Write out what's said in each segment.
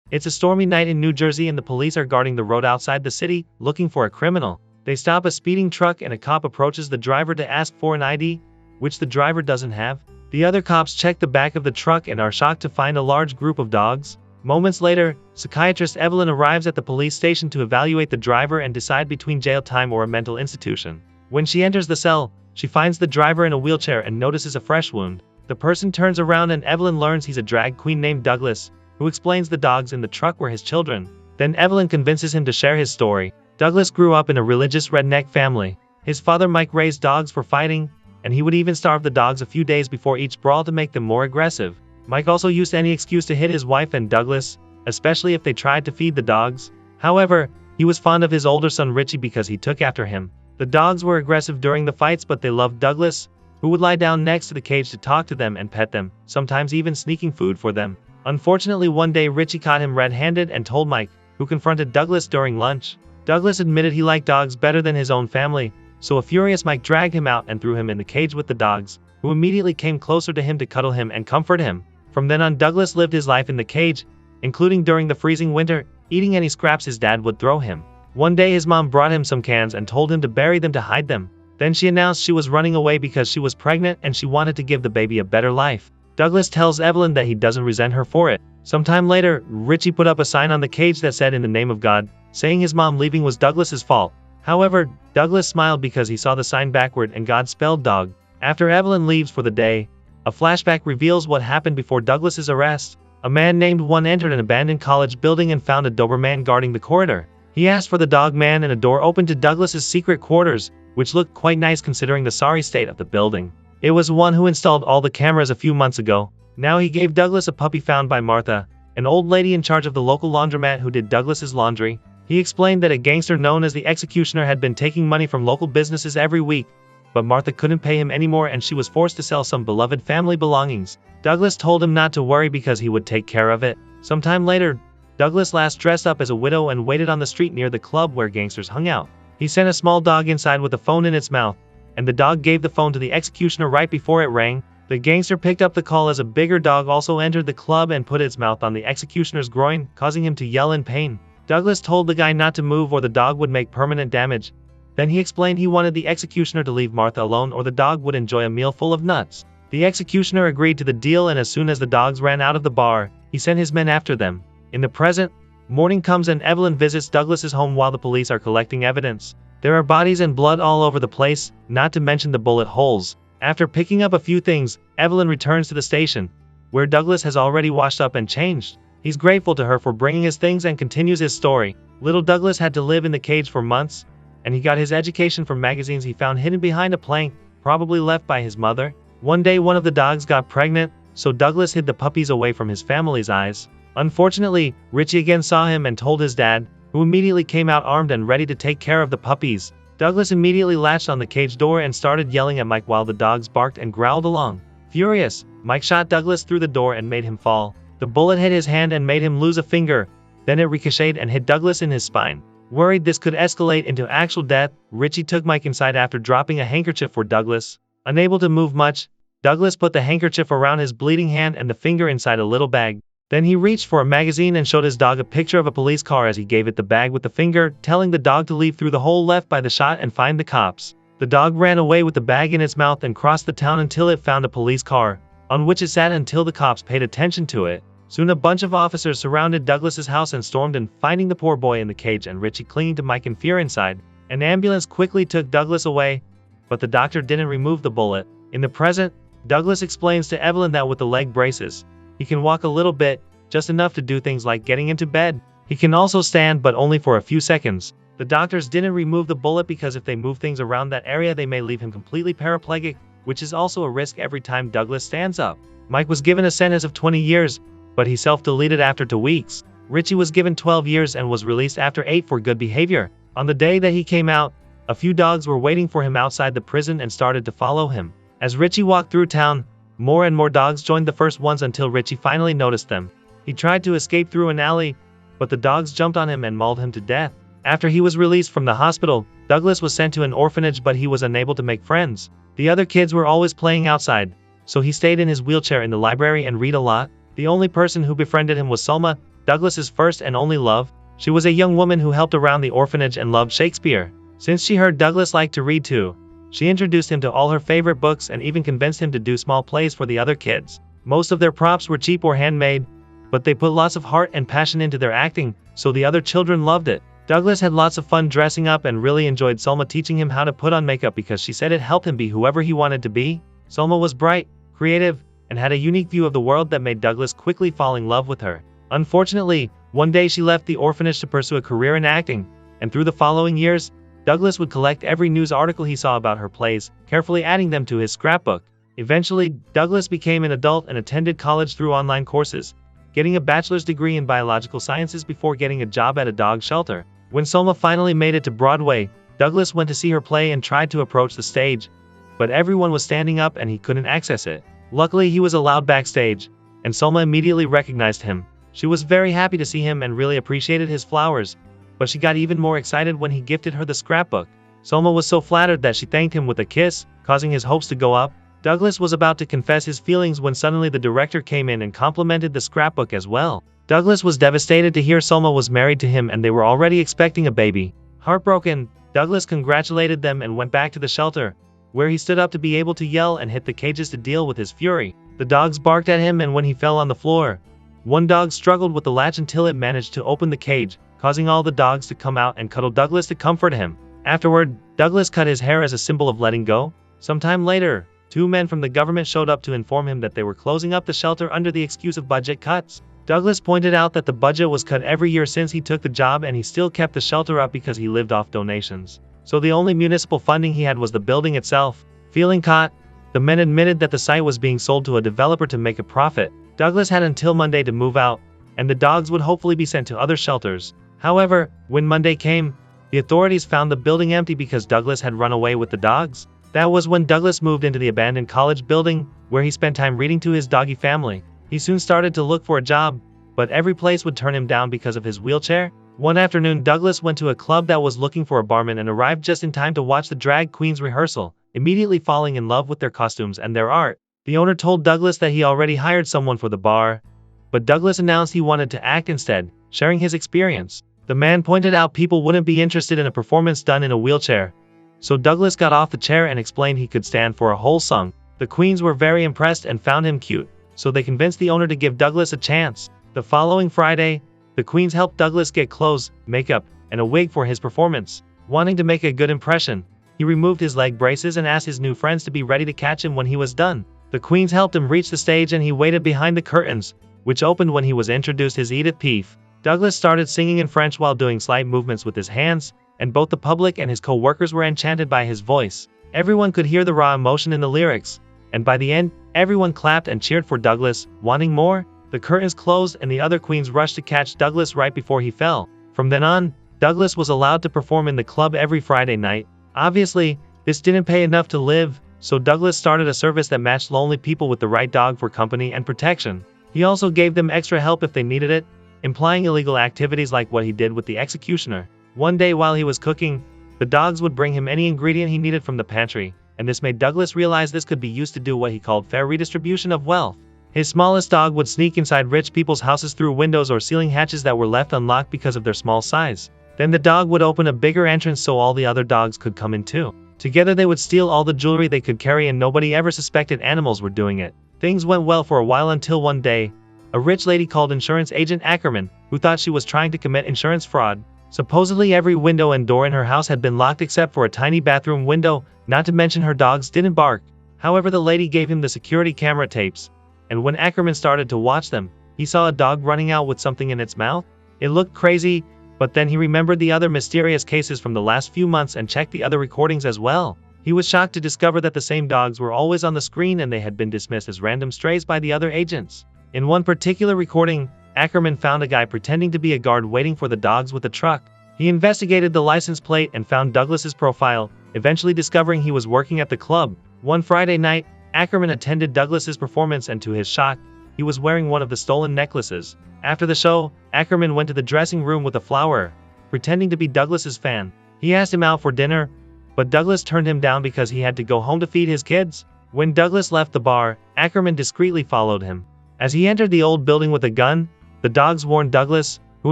It's a stormy night in New Jersey and the police are guarding the road outside the city, looking for a criminal. They stop a speeding truck and a cop approaches the driver to ask for an ID, which the driver doesn't have. The other cops check the back of the truck and are shocked to find a large group of dogs. Moments later, psychiatrist Evelyn arrives at the police station to evaluate the driver and decide between jail time or a mental institution. When she enters the cell, she finds the driver in a wheelchair and notices a fresh wound. The person turns around and Evelyn learns he's a drag queen named Douglas, who explains the dogs in the truck were his children. Then Evelyn convinces him to share his story. Douglas grew up in a religious redneck family. His father Mike raised dogs for fighting, and he would even starve the dogs a few days before each brawl to make them more aggressive. Mike also used any excuse to hit his wife and Douglas, especially if they tried to feed the dogs. However, he was fond of his older son Richie because he took after him. The dogs were aggressive during the fights, but they loved Douglas, who would lie down next to the cage to talk to them and pet them, sometimes even sneaking food for them. Unfortunately, one day Richie caught him red-handed and told Mike, who confronted Douglas during lunch. Douglas admitted he liked dogs better than his own family, so a furious Mike dragged him out and threw him in the cage with the dogs, who immediately came closer to him to cuddle him and comfort him. From then on, Douglas lived his life in the cage, including during the freezing winter, eating any scraps his dad would throw him. One day his mom brought him some cans and told him to bury them to hide them. Then she announced she was running away because she was pregnant and she wanted to give the baby a better life. Douglas tells Evelyn that he doesn't resent her for it. Sometime later, Richie put up a sign on the cage that said "In the name of God," saying his mom leaving was Douglas's fault. However, Douglas smiled because he saw the sign backward and God spelled dog. After Evelyn leaves for the day, a flashback reveals what happened before Douglas's arrest. A man named One entered an abandoned college building and found a Doberman guarding the corridor. He asked for the Dogman and a door opened to Douglas's secret quarters, which looked quite nice considering the sorry state of the building. It was One who installed all the cameras a few months ago. Now he gave Douglas a puppy found by Martha, an old lady in charge of the local laundromat who did Douglas's laundry. He explained that a gangster known as the Executioner had been taking money from local businesses every week, but Martha couldn't pay him anymore and she was forced to sell some beloved family belongings. Douglas told him not to worry because he would take care of it. Sometime later, Douglas last dressed up as a widow and waited on the street near the club where gangsters hung out. He sent a small dog inside with a phone in its mouth, and the dog gave the phone to the Executioner right before it rang. The gangster picked up the call as a bigger dog also entered the club and put its mouth on the Executioner's groin, causing him to yell in pain. Douglas told the guy not to move or the dog would make permanent damage. Then he explained he wanted the Executioner to leave Martha alone or the dog would enjoy a meal full of nuts. The Executioner agreed to the deal, and as soon as the dogs ran out of the bar, he sent his men after them. In the present, morning comes and Evelyn visits Douglas's home while the police are collecting evidence. There are bodies and blood all over the place, not to mention the bullet holes. After picking up a few things, Evelyn returns to the station, where Douglas has already washed up and changed. He's grateful to her for bringing his things and continues his story. Little Douglas had to live in the cage for months, and he got his education from magazines he found hidden behind a plank, probably left by his mother. One day one of the dogs got pregnant, so Douglas hid the puppies away from his family's eyes. Unfortunately, Richie again saw him and told his dad, who immediately came out armed and ready to take care of the puppies. Douglas immediately latched on the cage door and started yelling at Mike while the dogs barked and growled along. Furious, Mike shot Douglas through the door and made him fall. The bullet hit his hand and made him lose a finger, then it ricocheted and hit Douglas in his spine. Worried this could escalate into actual death, Richie took Mike inside after dropping a handkerchief for Douglas. Unable to move much, Douglas put the handkerchief around his bleeding hand and the finger inside a little bag. Then he reached for a magazine and showed his dog a picture of a police car as he gave it the bag with the finger, telling the dog to leave through the hole left by the shot and find the cops. The dog ran away with the bag in its mouth and crossed the town until it found a police car, on which it sat until the cops paid attention to it. Soon a bunch of officers surrounded Douglas's house and stormed in, finding the poor boy in the cage and Richie clinging to Mike in fear inside. An ambulance quickly took Douglas away, but the doctor didn't remove the bullet. In the present, Douglas explains to Evelyn that with the leg braces, he can walk a little bit, just enough to do things like getting into bed. He can also stand, but only for a few seconds. The doctors didn't remove the bullet because if they move things around that area they may leave him completely paraplegic, which is also a risk every time Douglas stands up. Mike was given a sentence of 20 years, but he self-deleted after 2 weeks. Richie was given 12 years and was released after 8 for good behavior. On the day that he came out, a few dogs were waiting for him outside the prison and started to follow him. As Richie walked through town, more and more dogs joined the first ones until Richie finally noticed them. He tried to escape through an alley, but the dogs jumped on him and mauled him to death. After he was released from the hospital, Douglas was sent to an orphanage, but he was unable to make friends. The other kids were always playing outside, so he stayed in his wheelchair in the library and read a lot. The only person who befriended him was Selma, Douglas's first and only love. She was a young woman who helped around the orphanage and loved Shakespeare. Since she heard Douglas liked to read too, she introduced him to all her favorite books and even convinced him to do small plays for the other kids. Most of their props were cheap or handmade, but they put lots of heart and passion into their acting, so the other children loved it. Douglas had lots of fun dressing up and really enjoyed Selma teaching him how to put on makeup because she said it helped him be whoever he wanted to be. Selma was bright, creative, and had a unique view of the world that made Douglas quickly fall in love with her. Unfortunately, one day she left the orphanage to pursue a career in acting, and through the following years, Douglas would collect every news article he saw about her plays, carefully adding them to his scrapbook. Eventually, Douglas became an adult and attended college through online courses, getting a bachelor's degree in biological sciences before getting a job at a dog shelter. When Selma finally made it to Broadway, Douglas went to see her play and tried to approach the stage, but everyone was standing up and he couldn't access it. Luckily, he was allowed backstage, and Selma immediately recognized him. She was very happy to see him and really appreciated his flowers, but she got even more excited when he gifted her the scrapbook. Selma was so flattered that she thanked him with a kiss, causing his hopes to go up. Douglas was about to confess his feelings when suddenly the director came in and complimented the scrapbook as well. Douglas was devastated to hear Selma was married to him and they were already expecting a baby. Heartbroken, Douglas congratulated them and went back to the shelter, where he stood up to be able to yell and hit the cages to deal with his fury. The dogs barked at him, and when he fell on the floor, one dog struggled with the latch until it managed to open the cage, causing all the dogs to come out and cuddle Douglas to comfort him. Afterward, Douglas cut his hair as a symbol of letting go. Sometime later, 2 men from the government showed up to inform him that they were closing up the shelter under the excuse of budget cuts. Douglas pointed out that the budget was cut every year since he took the job, and he still kept the shelter up because he lived off donations. So the only municipal funding he had was the building itself. Feeling caught, the men admitted that the site was being sold to a developer to make a profit. Douglas had until Monday to move out, and the dogs would hopefully be sent to other shelters. However, when Monday came, the authorities found the building empty because Douglas had run away with the dogs. That was when Douglas moved into the abandoned college building, where he spent time reading to his doggy family. He soon started to look for a job, but every place would turn him down because of his wheelchair. One afternoon, Douglas went to a club that was looking for a barman and arrived just in time to watch the drag queens rehearsal, immediately falling in love with their costumes and their art. The owner told Douglas that he already hired someone for the bar, but Douglas announced he wanted to act instead, sharing his experience. The man pointed out people wouldn't be interested in a performance done in a wheelchair, so Douglas got off the chair and explained he could stand for a whole song. The queens were very impressed and found him cute, so they convinced the owner to give Douglas a chance. The following Friday, the queens helped Douglas get clothes, makeup, and a wig for his performance. Wanting to make a good impression, he removed his leg braces and asked his new friends to be ready to catch him when he was done. The queens helped him reach the stage and he waited behind the curtains, which opened when he was introduced as Edith Piaf. Douglas started singing in French while doing slight movements with his hands, and both the public and his co-workers were enchanted by his voice. Everyone could hear the raw emotion in the lyrics, and by the end, everyone clapped and cheered for Douglas. Wanting more, the curtains closed and the other queens rushed to catch Douglas right before he fell. From then on, Douglas was allowed to perform in the club every Friday night. Obviously, this didn't pay enough to live, so Douglas started a service that matched lonely people with the right dog for company and protection. He also gave them extra help if they needed it, implying illegal activities like what he did with the executioner. One day while he was cooking, the dogs would bring him any ingredient he needed from the pantry, and this made Douglas realize this could be used to do what he called fair redistribution of wealth. His smallest dog would sneak inside rich people's houses through windows or ceiling hatches that were left unlocked because of their small size. Then the dog would open a bigger entrance so all the other dogs could come in too. Together they would steal all the jewelry they could carry, and nobody ever suspected animals were doing it. Things went well for a while until one day, a rich lady called insurance agent Ackerman, who thought she was trying to commit insurance fraud. Supposedly every window and door in her house had been locked except for a tiny bathroom window, not to mention her dogs didn't bark. However, the lady gave him the security camera tapes, and when Ackerman started to watch them, he saw a dog running out with something in its mouth. It looked crazy, but then he remembered the other mysterious cases from the last few months and checked the other recordings as well. He was shocked to discover that the same dogs were always on the screen and they had been dismissed as random strays by the other agents. In one particular recording, Ackerman found a guy pretending to be a guard waiting for the dogs with a truck. He investigated the license plate and found Douglas's profile, eventually discovering he was working at the club. One Friday night, Ackerman attended Douglas's performance, and to his shock, he was wearing one of the stolen necklaces. After the show, Ackerman went to the dressing room with a flower, pretending to be Douglas's fan. He asked him out for dinner, but Douglas turned him down because he had to go home to feed his kids. When Douglas left the bar, Ackerman discreetly followed him. As he entered the old building with a gun, The dogs warned Douglas, who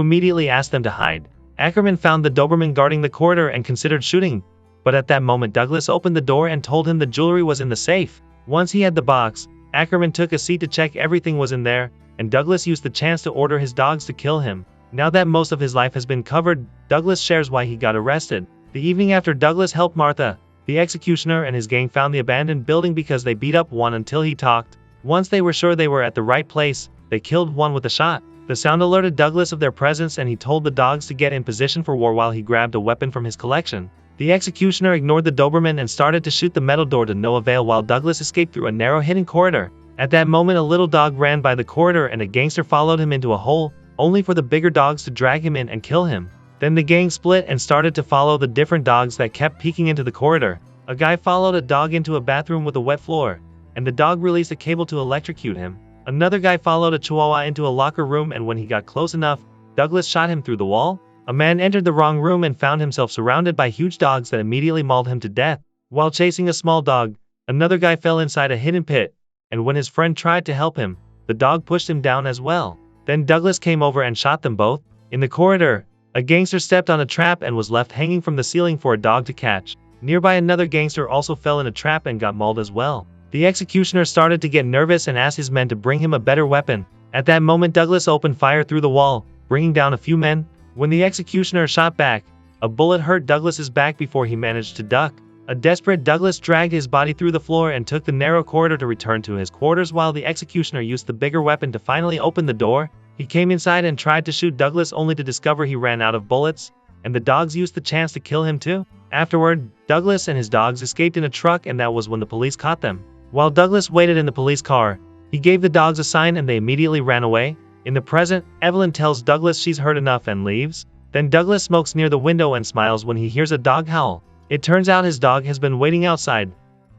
immediately asked them to hide. Ackerman found the Doberman guarding the corridor and considered shooting, but at that moment Douglas opened the door and told him the jewelry was in the safe. Once he had the box, Ackerman took a seat to check everything was in there, and Douglas used the chance to order his dogs to kill him. Now that most of his life has been covered, Douglas shares why he got arrested. The evening after Douglas helped Martha, the executioner and his gang found the abandoned building because they beat up one until he talked. Once they were sure they were at the right place, they killed one with a shot. The sound alerted Douglas of their presence and he told the dogs to get in position for war while he grabbed a weapon from his collection. The executioner ignored the Doberman and started to shoot the metal door to no avail while Douglas escaped through a narrow hidden corridor. At that moment a little dog ran by the corridor and a gangster followed him into a hole, only for the bigger dogs to drag him in and kill him. Then the gang split and started to follow the different dogs that kept peeking into the corridor. A guy followed a dog into a bathroom with a wet floor, and the dog released a cable to electrocute him. Another guy followed a chihuahua into a locker room and when he got close enough, Douglas shot him through the wall. A man entered the wrong room and found himself surrounded by huge dogs that immediately mauled him to death. While chasing a small dog, another guy fell inside a hidden pit, and when his friend tried to help him, the dog pushed him down as well. Then Douglas came over and shot them both. In the corridor, a gangster stepped on a trap and was left hanging from the ceiling for a dog to catch. Nearby another gangster also fell in a trap and got mauled as well. The executioner started to get nervous and asked his men to bring him a better weapon. At that moment Douglas opened fire through the wall, bringing down a few men. When the executioner shot back, a bullet hurt Douglas's back before he managed to duck. A desperate Douglas dragged his body through the floor and took the narrow corridor to return to his quarters while the executioner used the bigger weapon to finally open the door. He came inside and tried to shoot Douglas only to discover he ran out of bullets, and the dogs used the chance to kill him too. Afterward, Douglas and his dogs escaped in a truck and that was when the police caught them. While Douglas waited in the police car, he gave the dogs a sign and they immediately ran away. In the present, Evelyn tells Douglas she's heard enough and leaves. Then Douglas smokes near the window and smiles when he hears a dog howl. It turns out his dog has been waiting outside,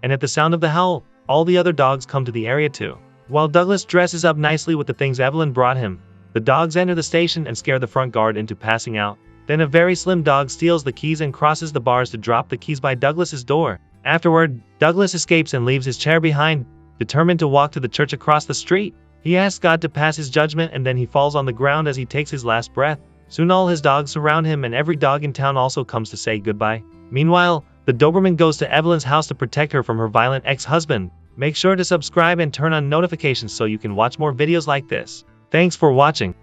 and at the sound of the howl, all the other dogs come to the area too. While Douglas dresses up nicely with the things Evelyn brought him, the dogs enter the station and scare the front guard into passing out. Then a very slim dog steals the keys and crosses the bars to drop the keys by Douglas's door. Afterward, Douglas escapes and leaves his chair behind, determined to walk to the church across the street. He asks God to pass his judgment and then he falls on the ground as he takes his last breath. Soon all his dogs surround him and every dog in town also comes to say goodbye. Meanwhile, the Doberman goes to Evelyn's house to protect her from her violent ex-husband. Make sure to subscribe and turn on notifications so you can watch more videos like this. Thanks for watching.